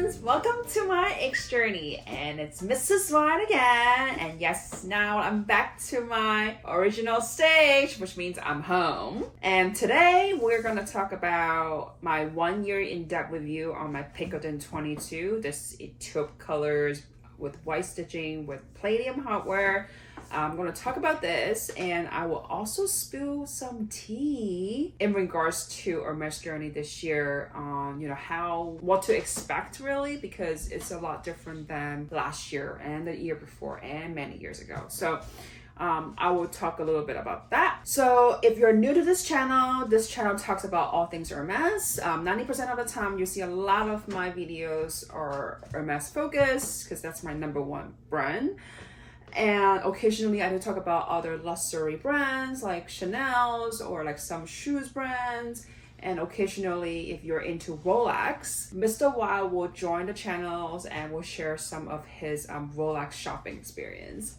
friends, welcome to my X journey, and it's Mrs. Vine again. And yes, now I'm back to my original stage, which means I'm home. And today we're gonna talk about my 1 year in-depth review on my Picotin 22. This taupe colors with white stitching with palladium hardware. I'm going to talk about this, and I will also spill some tea in regards to Hermès Journey this year on, what to expect really, because it's a lot different than last year and the year before and many years ago. So I will talk a little bit about that. So if you're new to this channel talks about all things Hermès. 90% of the time you see a lot of my videos are Hermès focused because that's my #1 brand. And occasionally I do talk about other luxury brands like Chanel's or like some shoes brands. And occasionally, if you're into Rolex, Mr. Y will join the channels and will share some of his Rolex shopping experience.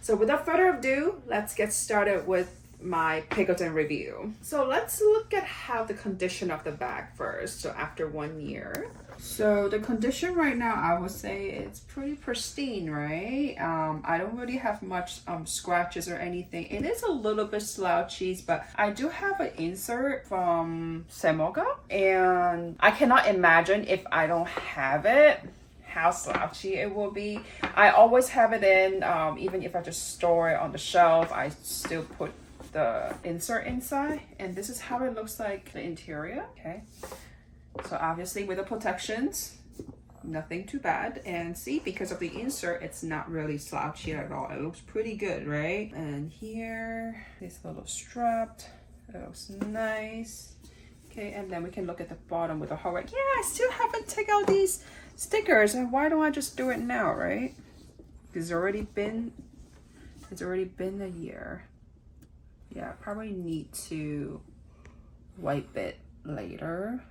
So without further ado, let's get started with my Picotin review. So let's look at how the condition of the bag first. So after 1 year. So the condition right now, I would say it's pretty pristine, right? I don't really have much scratches or anything. It is a little bit slouchy, but I do have an insert from Semoga, and I cannot imagine if I don't have it, how slouchy it will be. I always have it in, even if I just store it on the shelf, I still put the insert inside, and this is how it looks like the interior. Okay, so obviously with the protections, nothing too bad. And see, because of the insert, it's not really slouchy at all. It looks pretty good, right? And here it's a little strapped. It looks nice. Okay, and then we can look at the bottom with the hardware. Yeah, I still haven't taken out these stickers, and why don't I just do it now, right? It's already been a year. Yeah, I probably need to wipe it later.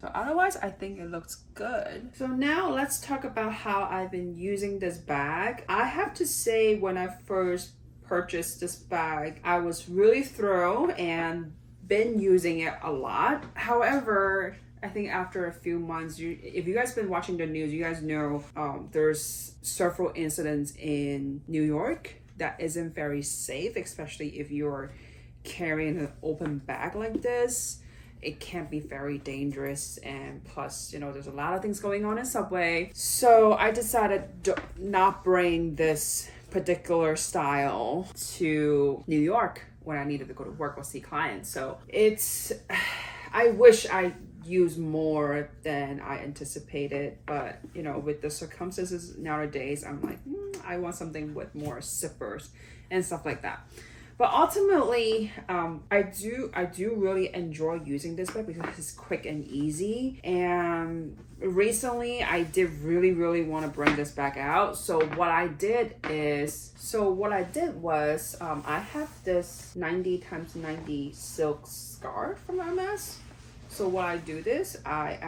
So otherwise, I think it looks good. So now let's talk about how I've been using this bag. I have to say, when I first purchased this bag, I was really thrilled and been using it a lot. However, I think after a few months, if you guys been watching the news, you guys know there's several incidents in New York that isn't very safe, especially if you're carrying an open bag like this. It can be very dangerous, and plus, there's a lot of things going on in Subway. So I decided to not bring this particular style to New York when I needed to go to work or see clients. So I wish I used more than I anticipated, but with the circumstances nowadays, I'm like, I want something with more zippers and stuff like that. But ultimately, I do really enjoy using this bag because it's quick and easy. And recently, I did really want to bring this bag out. So what I did was, I have this 90x90 silk scarf from Hermès. So what I do this, I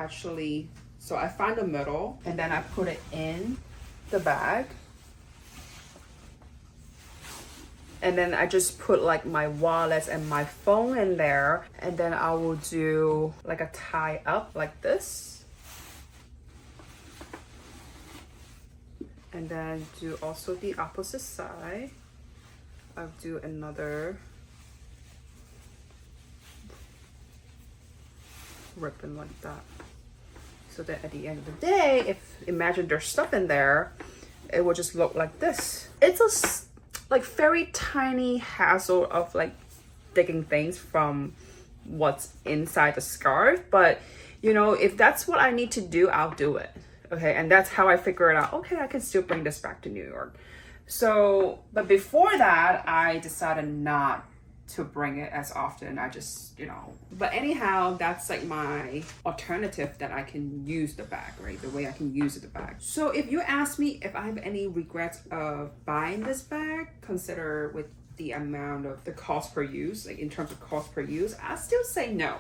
find the middle, and then I put it in the bag. And then I just put like my wallets and my phone in there. And then I will do like a tie up like this. And then do also the opposite side. I'll do another ribbon like that. So that at the end of the day, imagine there's stuff in there, it will just look like this. It's a very tiny hassle of like digging things from what's inside the scarf, but if that's what I need to do, I'll do it. Okay, and that's how I figure it out. Okay, I can still bring this back to New York. So, but before that, I decided not to bring it as often. I just, but anyhow, that's like my alternative that I can use the bag, right? The way I can use the bag. So if you ask me if I have any regrets of buying this bag, consider with the amount of the cost per use, like in terms of cost per use, I still say no.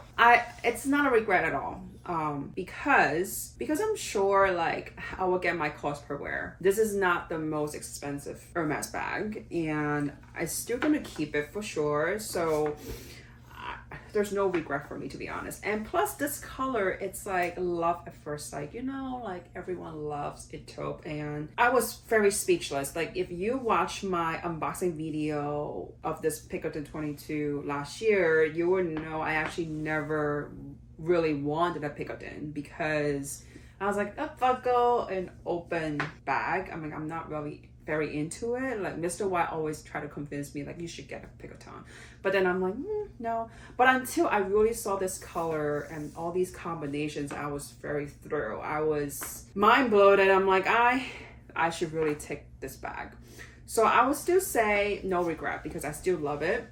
It's not a regret at all. Because I'm sure like I will get my cost per wear. This is not the most expensive Hermès bag, and I'm still gonna keep it for sure. So there's no regret for me, to be honest. And plus this color, it's like love at first sight, you know, like everyone loves it taupe. And I was very speechless. Like if you watch my unboxing video of this Picotin 22 last year, you would know I actually never really wanted a Picotin because I was like, if I go an open bag, I mean, I'm not really very into it. Like Mr. Y always try to convince me like you should get a Picotin, but then I'm like no. But until I really saw this color and all these combinations, I was very thrilled. I was mind blown, and I'm like I should really take this bag. So I would still say no regret because I still love it.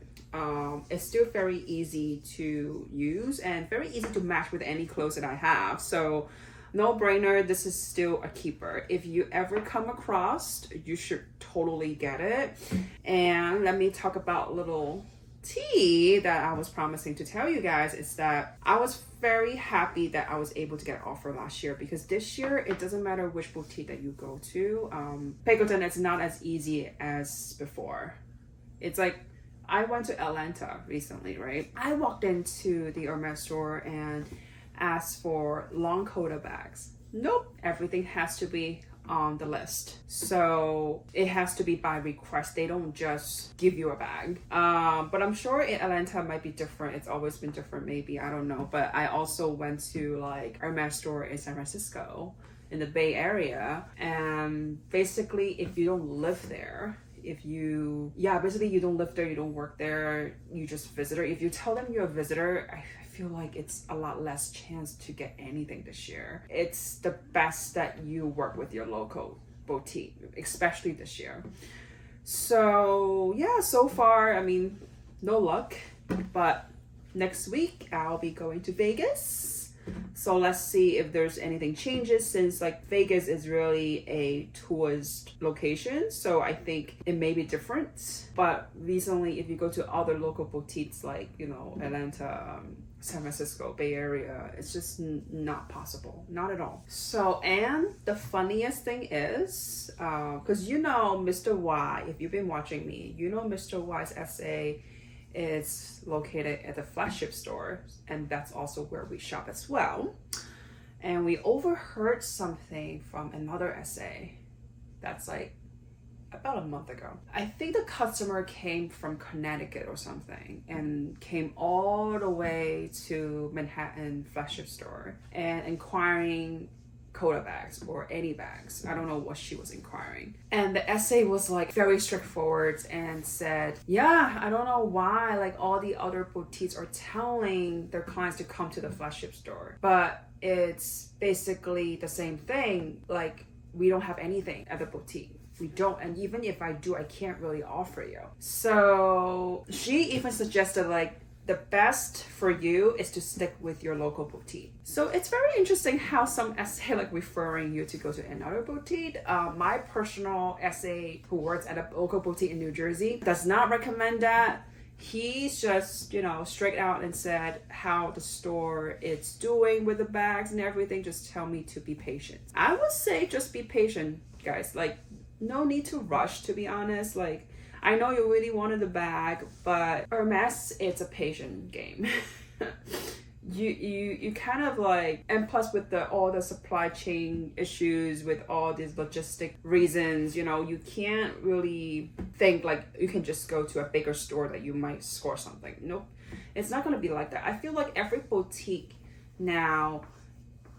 It's still very easy to use and very easy to match with any clothes that I have. So no brainer, this is still a keeper. If you ever come across, you should totally get it. And let me talk about little tea that I was promising to tell you guys is that I was very happy that I was able to get an offer last year, because this year it doesn't matter which boutique that you go to. Picotin is not as easy as before. It's like I went to Atlanta recently, right? I walked into the Hermès store and asked for long coda bags. Nope, everything has to be on the list. So it has to be by request. They don't just give you a bag. But I'm sure in Atlanta it might be different. It's always been different, maybe, I don't know. But I also went to like Hermès store in San Francisco in the Bay Area, and basically if you don't live there, basically you don't live there, you don't work there, you just visitor. If you tell them you're a visitor, I feel like it's a lot less chance to get anything this year. It's the best that you work with your local boutique, especially this year. So yeah, so far, I mean, no luck, but next week I'll be going to Vegas. So let's see if there's anything changes, since like Vegas is really a tourist location. So I think it may be different. But recently, if you go to other local boutiques like, you know, Atlanta, San Francisco, Bay Area, it's just not possible. Not at all. So, and the funniest thing is, because you know Mr. Y, if you've been watching me, you know Mr. Y's SA is located at the flagship store, and that's also where we shop as well. And we overheard something from another SA that's like about a month ago. I think the customer came from Connecticut or something and came all the way to Manhattan flagship store and inquiring coda bags or any bags. I don't know what she was inquiring. And the essay was like very straightforward and said, yeah, I don't know why like all the other boutiques are telling their clients to come to the flagship store, but it's basically the same thing. Like we don't have anything at the boutique. We don't, and even if I do, I can't really offer you. So she even suggested like the best for you is to stick with your local boutique. So it's very interesting how some SA like referring you to go to another boutique. My personal SA who works at a local boutique in New Jersey does not recommend that. He's just, you know, straight out and said how the store is doing with the bags and everything. Just tell me to be patient. I would say just be patient, guys. Like no need to rush, to be honest. Like I know you really wanted the bag, but Hermès, it's a patient game. you kind of like, and plus with all the supply chain issues, with all these logistic reasons, you know, you can't really think like you can just go to a bigger store that you might score something. Nope, it's not going to be like that. I feel like every boutique now,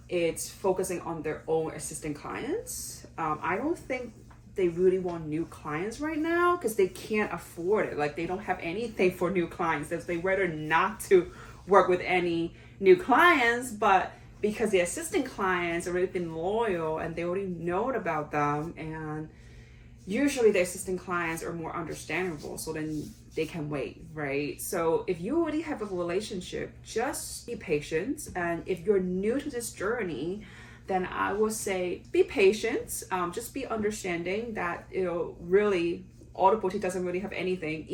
it's focusing on their own existing clients. I don't think they really want new clients right now because they can't afford it. Like they don't have anything for new clients. They rather not to work with any new clients, but because the existing clients already been loyal and they already know about them, and usually the existing clients are more understandable, so then they can wait, right? So if you already have a relationship, just be patient. And if you're new to this journey, then I would say be patient. Just be understanding that, you know, really all the boutique doesn't really have anything.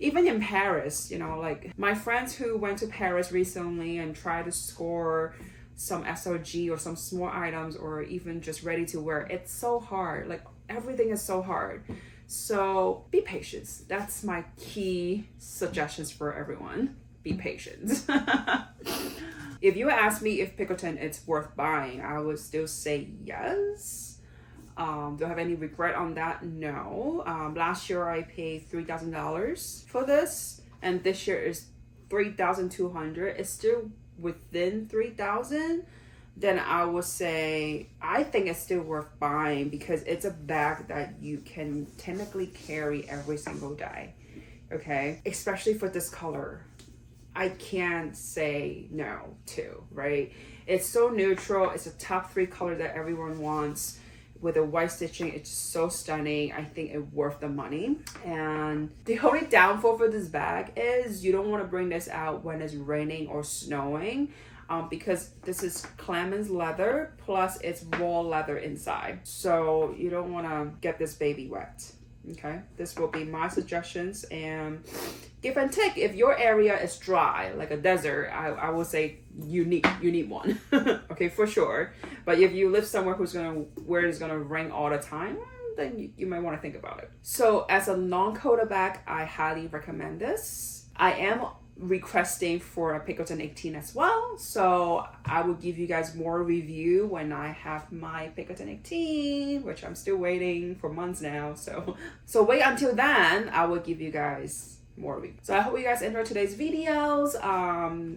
Even in Paris, you know, like my friends who went to Paris recently and tried to score some SOG or some small items or even just ready to wear, it's so hard. Like everything is so hard. So be patient. That's my key suggestions for everyone. be patient. If you ask me if Picotin is worth buying, I would still say yes. Do I have any regret on that? No. Last year I paid $3,000 for this, and this year is $3,200. It's still within $3,000. Then I would say I think it's still worth buying because it's a bag that you can technically carry every single day. Okay, especially for this color. I can't say no to, right? It's so neutral. It's a top 3 color that everyone wants. With the white stitching, it's so stunning. I think it's worth the money. And the only downfall for this bag is you don't want to bring this out when it's raining or snowing, because this is Clemens leather plus it's raw leather inside. So you don't want to get this baby wet. Okay, this will be my suggestions, and give and take. If your area is dry, like a desert, I will say you need one. Okay, for sure. But if you live somewhere where it's gonna rain all the time, then you might want to think about it. So as a long coat bag, I highly recommend this. I am requesting for a Picotin 18 as well, so I will give you guys more review when I have my Picotin 18, which I'm still waiting for months now, so wait until then. I will give you guys more reviews. So I hope you guys enjoyed today's videos,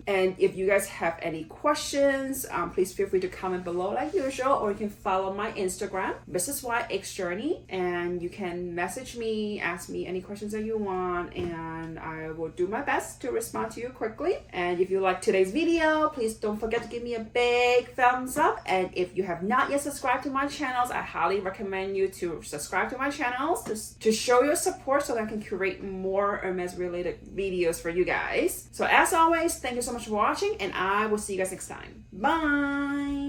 and if you guys have any questions, please feel free to comment below like usual, or you can follow my Instagram, Mrs. Y X Journey, and you can message me, ask me any questions that you want, and I will do my best to respond to you quickly. And if you like today's video, please don't forget to give me a big thumbs up, and if you have not yet subscribed to my channels, I highly recommend you to subscribe to my channels to show your support so that I can create more Hermes related videos for you guys. So as always, thank you so much for watching, and I will see you guys next time. Bye.